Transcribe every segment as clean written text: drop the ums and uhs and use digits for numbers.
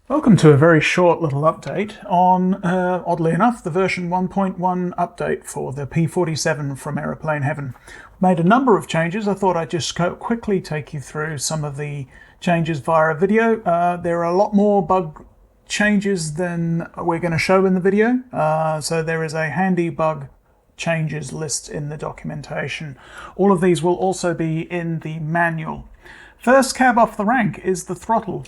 Welcome to a very short little update on, oddly enough, the version 1.1 update for the P47 from Aeroplane Heaven. Made a number of changes. I thought I'd just quickly take you through some of the changes via a video. There are a lot more bug changes than we're going to show in the video. So there is a handy bug changes list in the documentation. All of these will also be in the manual. First cab off the rank is the throttle.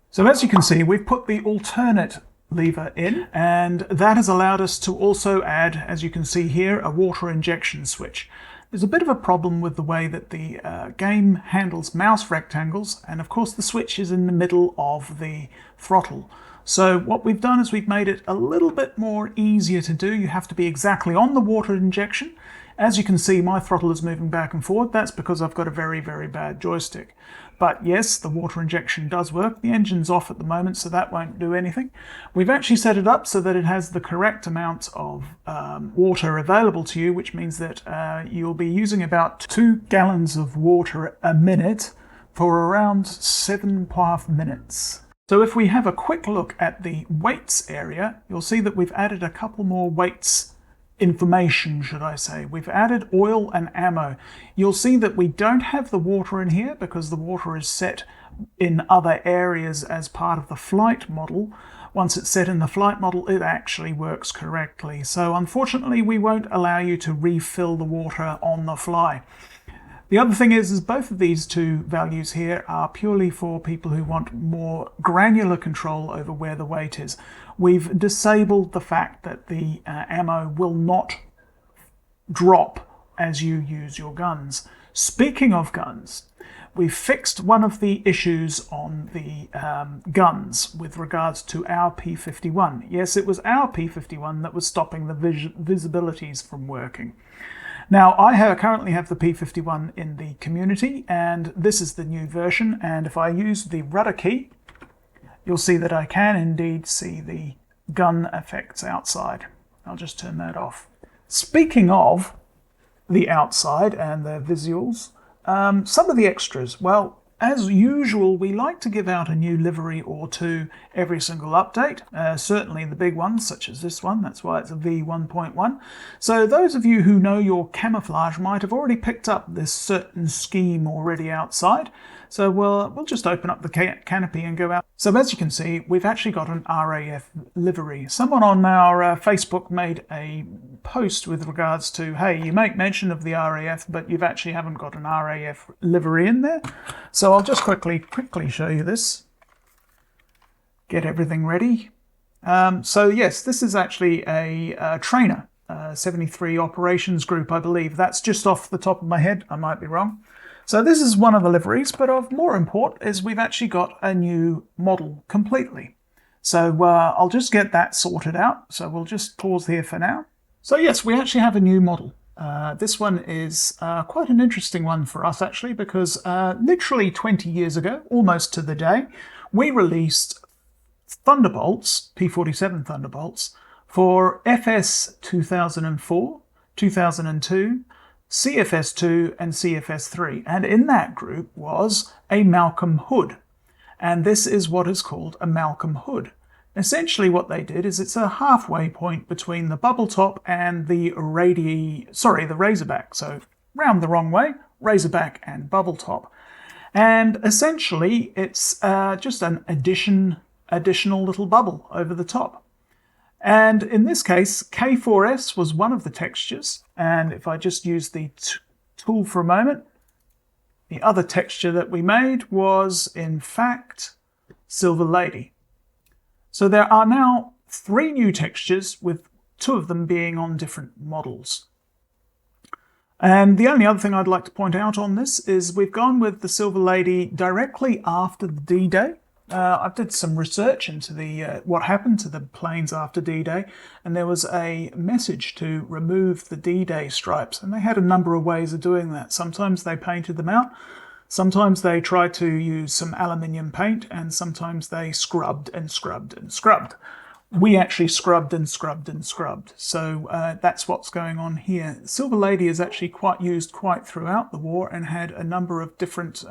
So as you can see, we've put the alternate lever in, and that has allowed us to also add, as you can see here, a water injection switch. There's a bit of a problem with the way that the game handles mouse rectangles, and of course the switch is in the middle of the throttle. So what we've done is we've made it a little bit more easier to do. You have to be exactly on the water injection. As you can see, my throttle is moving back and forward. That's because I've got a very, very bad joystick. But yes, the water injection does work. The engine's off at the moment, so that won't do anything. We've actually set it up so that it has the correct amount of water available to you, which means that you'll be using about 2 gallons of water a minute for around 7.5 minutes. So if we have a quick look at the weights area, you'll see that we've added a couple more weights information, should I say. We've added oil and ammo. You'll see that we don't have the water in here because the water is set in other areas as part of the flight model. Once it's set in the flight model, it actually works correctly. So unfortunately, we won't allow you to refill the water on the fly. The other thing is both of these two values here are purely for people who want more granular control over where the weight is. We've disabled the fact that the ammo will not drop as you use your guns. Speaking of guns, we've fixed one of the issues on the guns with regards to our P51. Yes, it was our P51 that was stopping the visibilities from working. Now, I currently have the P51 in the community, and this is the new version, and if I use the rudder key, you'll see that I can indeed see the gun effects outside. I'll just turn that off. Speaking of the outside and the visuals, some of the extras, well, as usual, we like to give out a new livery or two every single update, certainly the big ones, such as this one. That's why it's a V1.1. So those of you who know your camouflage might have already picked up this certain scheme already outside. So we'll just open up the canopy and go out. So as you can see, we've actually got an RAF livery. Someone on our Facebook made a post with regards to, hey, you make mention of the RAF, but you actually haven't got an RAF livery in there. So I'll just quickly show you this. Get everything ready. So yes, this is actually a trainer, 73 operations group, I believe. That's just off the top of my head. I might be wrong. So this is one of the liveries, but of more import is we've actually got a new model completely. So I'll just get that sorted out. So we'll just pause here for now. So yes, we actually have a new model. This one is quite an interesting one for us actually, because literally 20 years ago, almost to the day, we released Thunderbolts, P47 Thunderbolts, for FS 2004, 2002, CFS2 and CFS3, and in that group was a Malcolm hood, and this is what is called a Malcolm hood. Essentially what they did is it's a halfway point between the bubble top and the Razorback, so round the wrong way, Razorback and bubble top. And essentially it's just an additional little bubble over the top. And in this case, K4S was one of the textures. And if I just use the tool for a moment, the other texture that we made was, in fact, Silver Lady. So there are now 3 new textures, with 2 of them being on different models. And the only other thing I'd like to point out on this is we've gone with the Silver Lady directly after the D-Day. I did some research into what happened to the planes after D-Day, and there was a message to remove the D-Day stripes, and they had a number of ways of doing that. Sometimes they painted them out, sometimes they tried to use some aluminium paint, and sometimes they scrubbed and scrubbed and scrubbed. we actually scrubbed and scrubbed and scrubbed. So that's what's going on here. Silver Lady is actually quite used quite throughout the war and had a number of different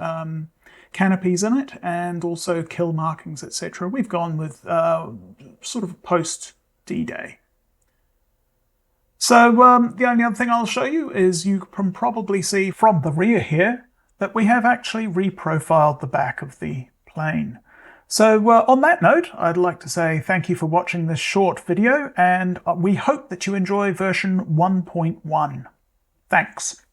canopies in it and also kill markings, etc. We've gone with sort of post D-Day. So the only other thing I'll show you is you can probably see from the rear here that we have actually reprofiled the back of the plane. So on that note, I'd like to say thank you for watching this short video, and we hope that you enjoy version 1.1. Thanks.